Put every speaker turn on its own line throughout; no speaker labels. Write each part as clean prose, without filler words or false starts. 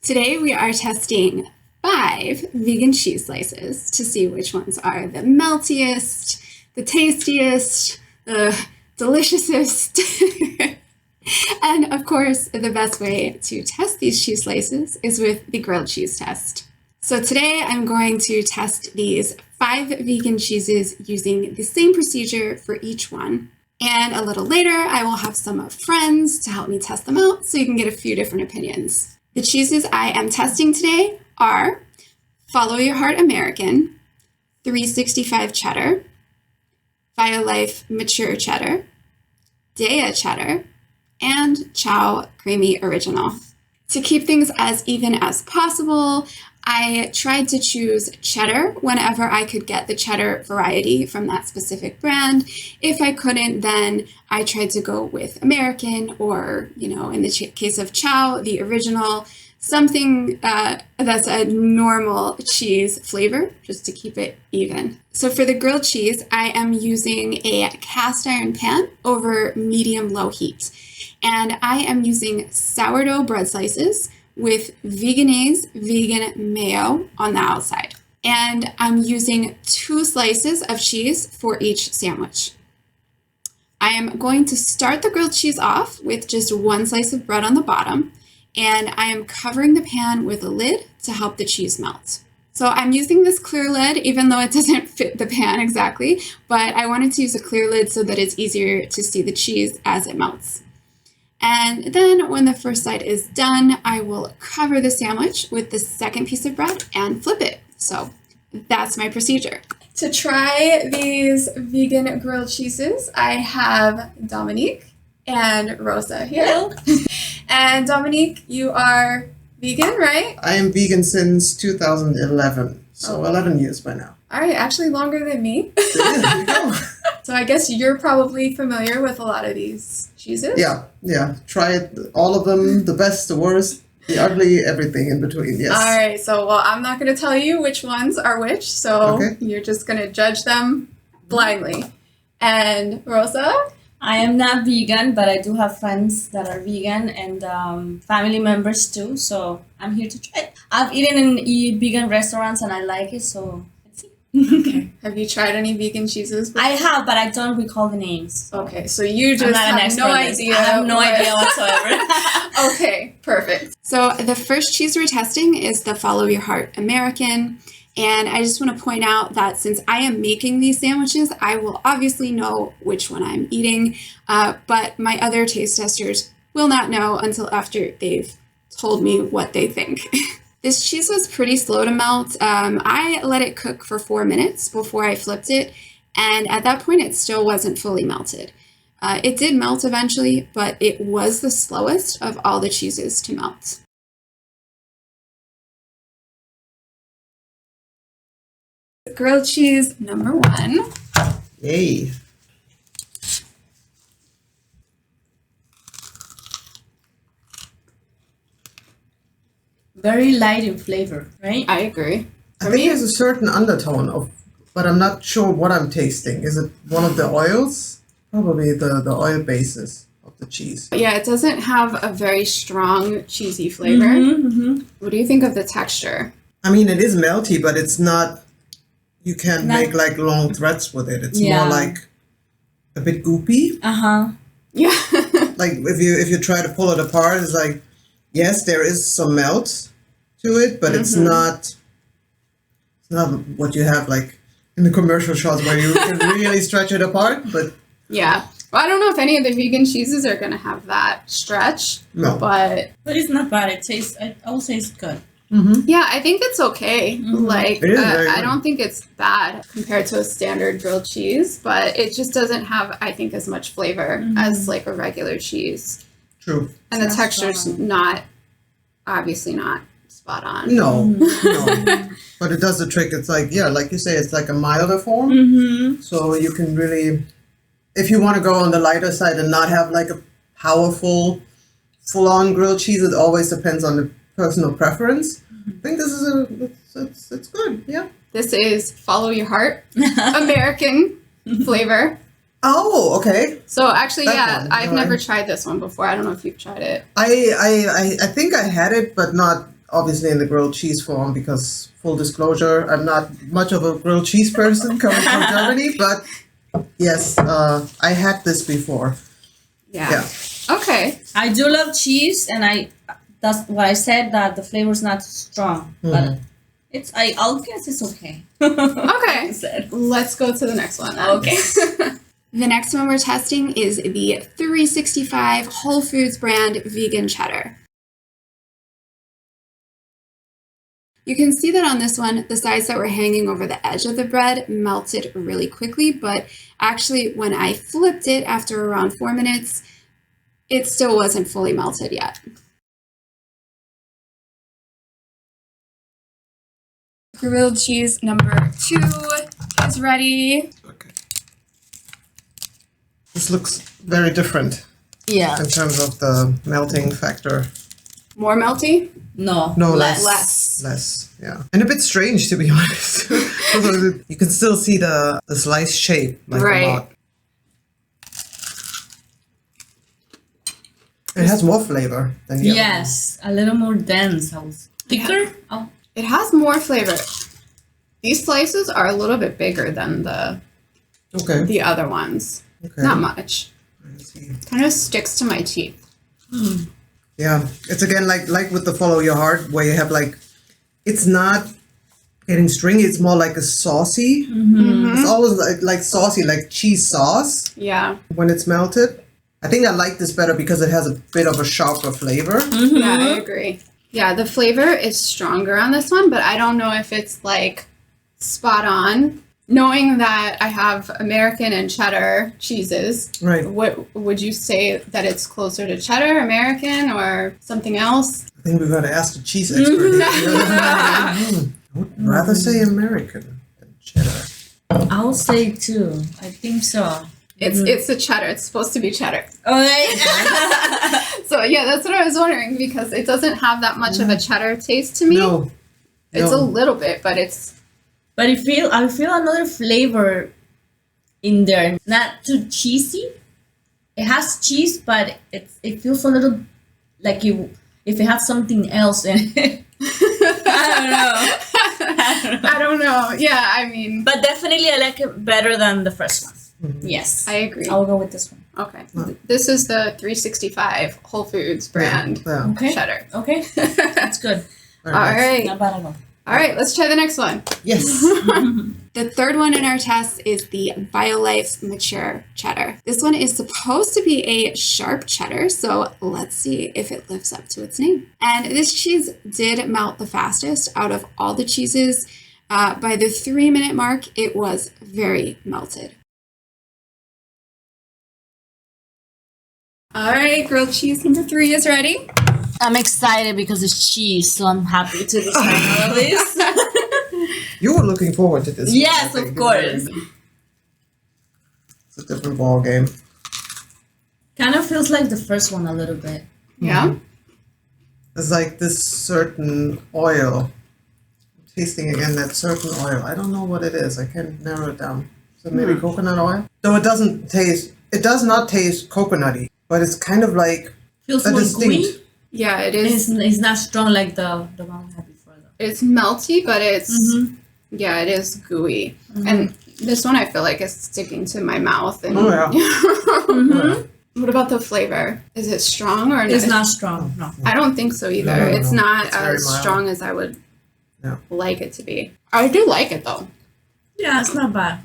Today we are testing 5 vegan cheese slices to see which ones are the meltiest, the tastiest, the deliciousest, and of course the best way to test these cheese slices is with the grilled cheese test. So today I'm going to test these 5 vegan cheeses using the same procedure for each one. And a little later I will have some friends to help me test them out so you can get a few different opinions. The cheeses I am testing today are Follow Your Heart American, 365 Cheddar, Violife Mature Cheddar, Daiya Cheddar, and Chao Creamy Original. To keep things as even as possible, I tried to choose cheddar whenever I could get the cheddar variety from that specific brand. If I couldn't, then I tried to go with American or, in the case of Chao, the original, something that's a normal cheese flavor, just to keep it even. So for the grilled cheese, I am using a cast iron pan over medium-low heat. And I am using sourdough bread slices with Vegenaise vegan mayo on the outside. And I'm using 2 slices of cheese for each sandwich. I am going to start the grilled cheese off with just 1 slice of bread on the bottom, and I am covering the pan with a lid to help the cheese melt. So I'm using this clear lid, even though it doesn't fit the pan exactly, but I wanted to use a clear lid so that it's easier to see the cheese as it melts. And then when the first side is done, I will cover the sandwich with the second piece of bread and flip it. So that's my procedure. To try these vegan grilled cheeses, I have Dominique and Rosa here. And Dominique, you are vegan, right?
I am vegan since 2011, so 11 years by now.
All right, actually longer than me.
Yeah, there you go.
So I guess you're probably familiar with a lot of these cheeses?
Yeah. Try it, all of them, the best, the worst, the ugly, everything in between, yes.
All right, so I'm not going to tell you which ones are which, so You're just going to judge them blindly. And Rosa?
I am not vegan, but I do have friends that are vegan and family members too, so I'm here to try it. I've eaten in vegan restaurants and I like it, so let's see.
Okay. Have you tried any vegan cheeses before?
I have, but I don't recall the names.
Okay, so you just have no idea.
I have no idea whatsoever.
Okay, perfect. So the first cheese we're testing is the Follow Your Heart American. And I just want to point out that since I am making these sandwiches, I will obviously know which one I'm eating, but my other taste testers will not know until after they've told me what they think. This cheese was pretty slow to melt. I let it cook for 4 minutes before I flipped it, and at that point it still wasn't fully melted. It did melt eventually, but it was the slowest of all the cheeses to melt. Grilled cheese number 1.
Yay.
Very light in flavor, right?
I agree.
I think there's a certain undertone of, but I'm not sure what I'm tasting. Is it one of the oils? Probably the oil basis of the cheese.
Yeah, it doesn't have a very strong cheesy flavor. What do you think of the texture?
I mean, it is melty, but it's not, you can't make like long threads with it. It's more like a bit goopy.
Yeah.
Like if you try to pull it apart, it's like, yes, there is some melt to it, but it's not what you have like in the commercial shots where you can really stretch it apart. But
yeah. Well, I don't know if any of the vegan cheeses are going to have that stretch.
No.
But
it's not bad. It tastes, I will say it's good.
Yeah, I think it's okay. Like,
it is very
I
good.
don't think it's bad compared to a standard grilled cheese, but it just doesn't have, I think, as much flavor as like a regular cheese.
True.
And the texture's obviously not spot on.
No. But it does the trick. It's like, like you say, it's like a milder form. So you can really, if you want to go on the lighter side and not have like a powerful, full-on grilled cheese, it always depends on the personal preference. I think this is it's good. Yeah.
This is Follow Your Heart American flavor.
Oh, okay.
So actually,
That one,
I've
all
never
right.
tried this one before. I don't know if you've tried it.
I think I had it, but not obviously in the grilled cheese form because, full disclosure, I'm not much of a grilled cheese person coming from Germany, but yes, I had this before.
Yeah. Okay.
I do love cheese, and that's what I said, that the flavor is not strong, but I'll guess it's okay.
Okay.
Said.
Let's go to the next one then.
Okay.
The next one we're testing is the 365 Whole Foods brand vegan cheddar. You can see that on this one, the sides that were hanging over the edge of the bread melted really quickly, but actually when I flipped it after around 4 minutes, it still wasn't fully melted yet. Grilled cheese number 2 is ready.
Okay. This looks very different
Yeah.
in terms of the melting factor.
More melty?
No.
No,
Less.
less, yeah. And a bit strange, to be honest. You can still see the slice shape. Like
Right.
a lot. It has more flavor than the other one.
Yes, a little more dense. Thicker? Oh.
It has more flavor. These slices are a little bit bigger than
Okay.
the other ones.
Okay.
Not much.
I see.
Kind of sticks to my teeth.
Yeah, it's again like with the follow your heart, where you have like, it's not getting stringy. It's more like a saucy. It's always like saucy, like cheese sauce
Yeah.
when it's melted. I think I like this better because it has a bit of a sharper flavor.
Yeah, I agree. Yeah, the flavor is stronger on this one, but I don't know if it's like spot on. Knowing that I have American and cheddar cheeses,
Right.
what would you say that it's closer to cheddar, American, or something else?
I think we've got to ask the cheese expert. I would rather say American than cheddar.
I'll say 2. I think so.
It's the cheddar. It's supposed to be cheddar.
Okay.
So yeah, that's what I was wondering because it doesn't have that much of a cheddar taste to me.
No.
It's a little bit, but it's
But I feel another flavor in there. Not too cheesy. It has cheese, but it feels a little like if it had something else in it.
I don't know. Yeah, I mean,
But definitely I like it better than the first one. Yes.
I agree.
I'll go with this one.
Okay. This is the 365 Whole Foods brand
Yeah.
Okay.
cheddar.
Okay. That's good.
All right.
Not bad at all.
All right, let's try the next one.
Yes.
The third one in our test is the Violife mature cheddar. This one is supposed to be a sharp cheddar, so let's see if it lives up to its name. And this cheese did melt the fastest out of all the cheeses. By the 3-minute mark, it was very melted. All right, grilled cheese number 3 is ready.
I'm excited because it's cheese, so I'm happy to decide all of this.
You were looking forward to this.
Yes,
one, I
of
think.
course.
It's a different ball game.
Kind of feels like the first one a little bit.
Yeah.
It's like this certain oil. I'm tasting again that certain oil. I don't know what it is. I can't narrow it down. So maybe coconut oil? Though it does not taste coconutty, but it's kind of like
Feels
a
more
distinct.
gooey.
Yeah, it is.
It's not strong like the one we had before though.
It's melty, but it's yeah, it is gooey. And this one I feel like is sticking to my mouth. And
Oh, yeah.
What about the flavor? Is it strong or
It's not strong, no.
I don't think so either.
No,
It's
no.
not
It's very
as
mild.
strong as I would
Yeah.
like it to be. I do like it though.
Yeah, it's not bad.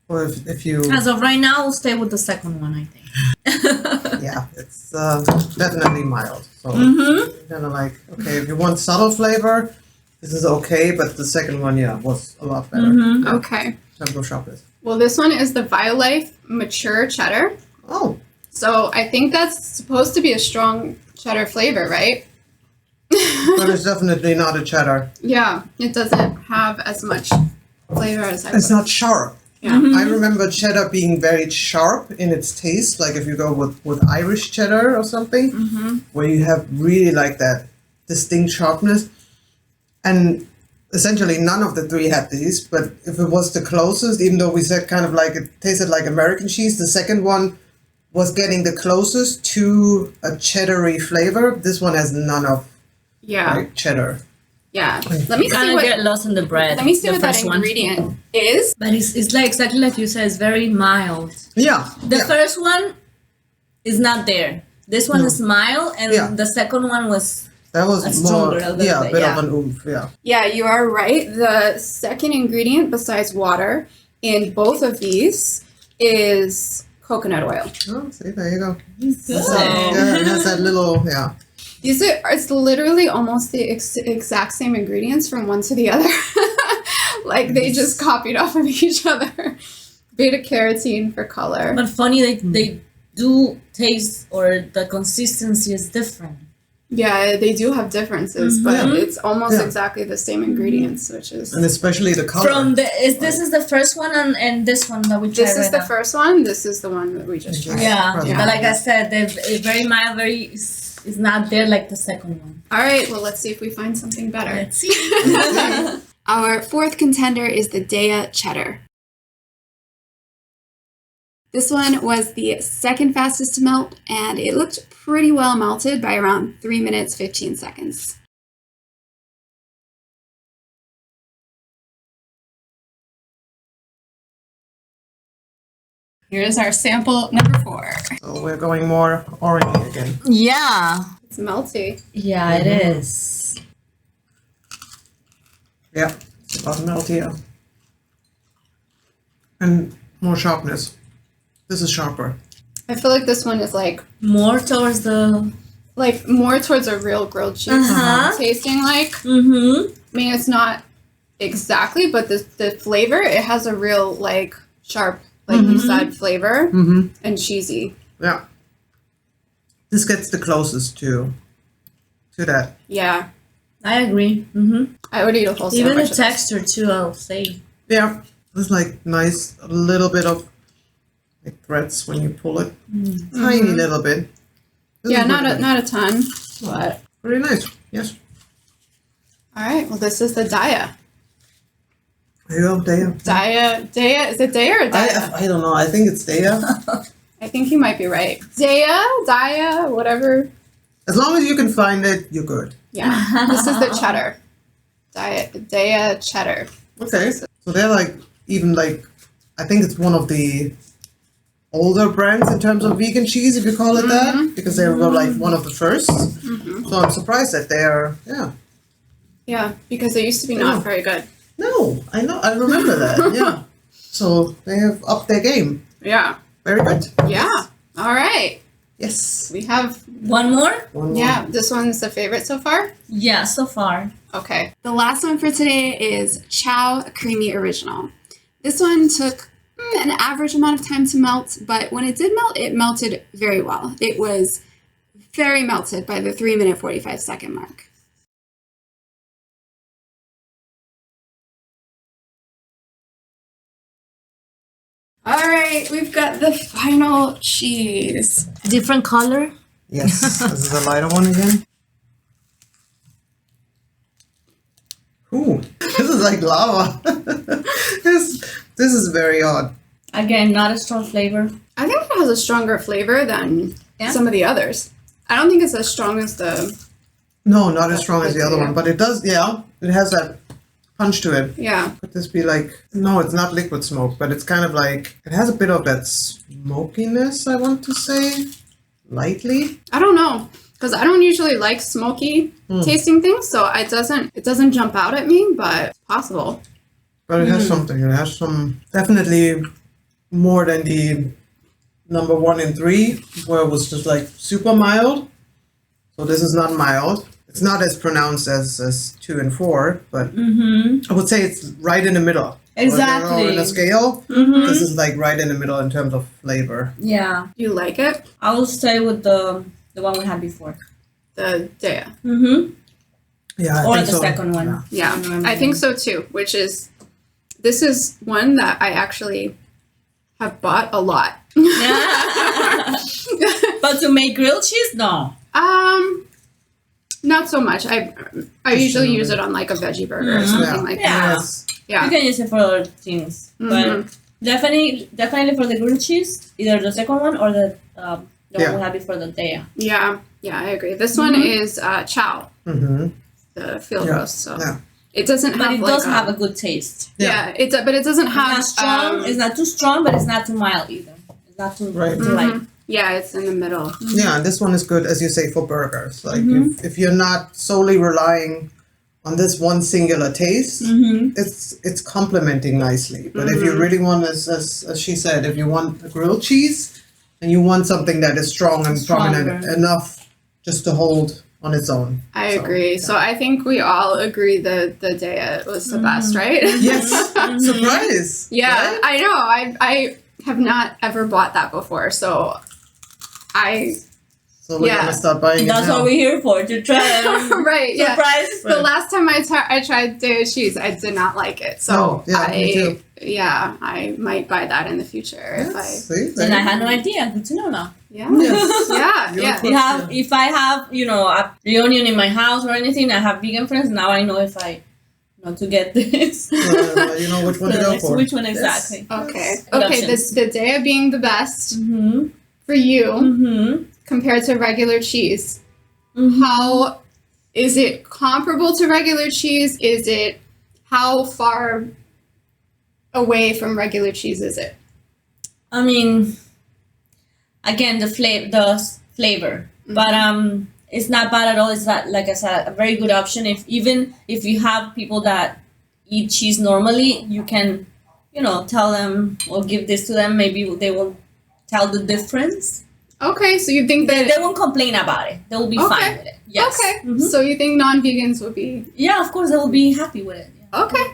Or if you,
As of right now, I'll stay with the second one, I think.
yeah, it's definitely mild. So kind of like, okay, if you want subtle flavor, this is okay, but the second one, yeah, was a lot better.
Okay.
Tempo sharpness.
Well, this one is the Violife mature cheddar.
Oh,
So I think that's supposed to be a strong cheddar flavor, right?
but it's definitely not a cheddar.
Yeah, it doesn't have as much flavor as I
It's not sharp.
Yeah.
I remember cheddar being very sharp in its taste, like if you go with Irish cheddar or something, where you have really like that distinct sharpness. And essentially none of the 3 had these, but if it was the closest, even though we said kind of like it tasted like American cheese, the second one was getting the closest to a cheddary flavor. This one has none of
Yeah.
like cheddar.
Yeah. Let me see
Kind of
what.
get lost in the bread.
Let me see
the
what that
first one.
ingredient is.
But it's like exactly like you said. It's very mild.
Yeah.
The first one is not there. This one
No.
is mild, and
Yeah.
the second one was
That was
a
more,
stronger, a little
yeah, a
bit,
bit
yeah.
of an oomph, yeah.
Yeah, you are right. The second ingredient besides water in both of these is coconut oil.
Oh, see, there you go.
good.
Yeah, it has that little, yeah.
These are, it's literally almost the exact same ingredients from one to the other. Like they just copied off of each other. Beta carotene for color.
But funny, they do taste, or the consistency is different.
Yeah, they do have differences, but
Yeah.
it's almost
Yeah.
exactly the same ingredients, which is.
And especially the color.
From this is the first one, and this one that we tried.
This is
right
the
now.
first one. This is the one that we just tried.
Yeah,
Yeah.
but like I said, they're very mild. It's not there like the second one.
All right. Well, let's see if we find something better.
Let's see.
Our fourth contender is the Daiya Cheddar. This one was the second fastest to melt, and it looked pretty well melted by around 3 minutes, 15 seconds. Here's our sample number 4.
So we're going more orangey again.
Yeah.
It's melty.
Yeah, it is.
Yeah, it's about meltier. And more sharpness. This is sharper.
I feel like this one is like
More towards the.
more towards a real grilled cheese tasting like.
Mm-hmm.
I mean, it's not exactly, but the flavor, it has a real like sharp, like you said, flavor
Mm-hmm.
and cheesy.
Yeah. This gets the closest to that.
Yeah,
I agree. Mm-hmm.
I would eat a whole
Even
sandwich
the
of this.
texture too, I'll say.
Yeah. It's like nice, a little bit of like threads when you pull it. Tiny little bit. This
Yeah,
is
not
good.
a ton, but
Very nice. Yes.
all right. Well, this is the Daiya.
There you go, Daiya.
Daiya. Is it Daiya or Daiya?
I don't know. I think it's Daiya.
I think you might be right. Daiya, whatever.
As long as you can find it, you're good.
Yeah, this is the cheddar. Daiya cheddar.
Okay. So they're like, even like, I think it's one of the older brands in terms of vegan cheese, if you call it that, because they were like one of the first. So I'm surprised that they're, yeah.
Yeah, because they used to be not very good.
No, I know, I remember that, yeah. So they have upped their game.
Yeah.
Very good.
Yeah. All right.
Yes.
We have,
One more?
One more.
yeah, this one's the favorite so far.
Yeah, so far.
Okay. The last one for today is Chao Creamy Original. This one took an average amount of time to melt, but when it did melt, it melted very well. It was very melted by the 3 minute 45 second mark. All right, we've got the final cheese.
Different color?
Yes. This is a lighter one again. Ooh, this is like lava. This is very odd.
Again, not a strong flavor.
I think it has a stronger flavor than
Yeah?
some of the others. I don't think it's as strong as the,
No, not as strong as the other
Yeah.
one, but it does, yeah, it has that punch to it.
yeah.
Could this be like, no, it's not liquid smoke, but it's kind of like, it has a bit of that smokiness, I want to say, lightly.
I don't know, because I don't usually like smoky tasting things, so it doesn't jump out at me, but it's possible.
But it has something, it has some, definitely more than the number 1 and 3, where it was just like super mild. So this is not mild. It's not as pronounced as 2 and 4, but I would say it's right in the middle.
Exactly.
Or in a scale, this is like right in the middle in terms of flavor.
Yeah.
You like it?
I will stay with the one we had before.
The Daiya.
Mm-hmm.
Yeah, I
Or
think
the
so.
second one.
Yeah, I think so too, this is one that I actually have bought a lot.
But to make grilled cheese, no.
Not so much. I usually use it on like a veggie burger or something like
Yeah.
that.
Yes.
Yeah.
You can use it for other things, but definitely for the grilled cheese, either the second one or the one we had before the Daiya.
Yeah, I agree. This one is Chao.
Mm-hmm.
the field roast. So
Yeah.
it doesn't
But
have
it
like
does have a good taste.
yeah. But it doesn't have
It's not strong. It's not too strong, but it's not too mild either. It's not too,
Right.
too light.
yeah, it's in the middle.
Yeah, and this one is good, as you say, for burgers. Like if you're not solely relying on this one singular taste, it's complementing nicely. But if you really want, as she said, if you want a grilled cheese and you want something that is strong and prominent enough just to hold on its own.
I agree. So I think we all agree that the Daiya was the best, right?
Yes, surprise.
Yeah,
right?
I know. I have not ever bought that before, so
So we're gonna start buying it
That's
now.
what we're here for, to try
right. Yeah.
surprise.
The last time I tried Daiya cheese, I did not like it. So
me too.
I might buy that in the future if I.
See,
And I had no idea. Good to know now.
Yeah.
Yes.
Yeah.
You're
If I have, a reunion in my house or anything, I have vegan friends. Now I know if I to get this.
you know which one to go for.
Which one exactly?
Okay.
Good
Okay.
options.
The Daiya being the best
Mm-hmm.
for you
Mm-hmm.
compared to regular cheese. How is it comparable to regular cheese? Is it how far away from regular cheese is it?
I mean, again, the flavor, but it's not bad at all. It's not, like I said, a very good option. If you have people that eat cheese normally, you can, tell them or give this to them. Maybe they will tell the difference.
Okay, so you think that
They won't complain about it. They will be fine with it. Yes.
Okay,
Mhm.
so you think non-vegans would be
Yeah, of course, they will be happy with it. Yeah.
okay?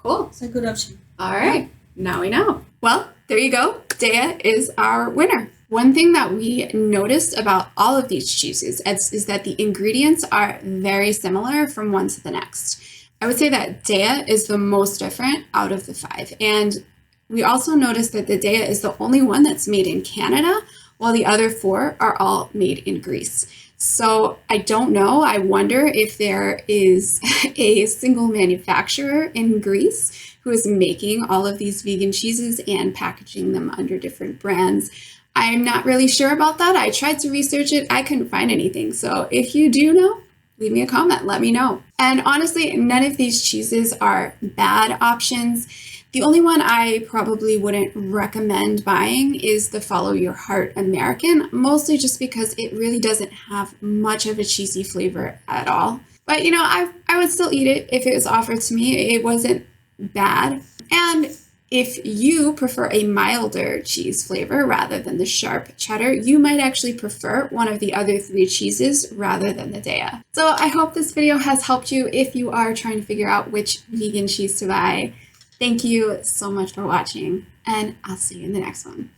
Cool.
It's a good option.
All right, now we know. Well, there you go. Daiya is our winner. One thing that we noticed about all of these cheeses is that the ingredients are very similar from one to the next. I would say that Daiya is the most different out of the 5. And we also noticed that the Daiya is the only one that's made in Canada, while the other 4 are all made in Greece. So I don't know. I wonder if there is a single manufacturer in Greece who is making all of these vegan cheeses and packaging them under different brands. I'm not really sure about that. I tried to research it. I couldn't find anything. So if you do know, leave me a comment. Let me know. And honestly, none of these cheeses are bad options. The only one I probably wouldn't recommend buying is the Follow Your Heart American, mostly just because it really doesn't have much of a cheesy flavor at all. But I would still eat it if it was offered to me. It wasn't bad. And if you prefer a milder cheese flavor rather than the sharp cheddar, you might actually prefer one of the other 3 cheeses rather than the Daiya. So I hope this video has helped you if you are trying to figure out which vegan cheese to buy. Thank you so much for watching, and I'll see you in the next one.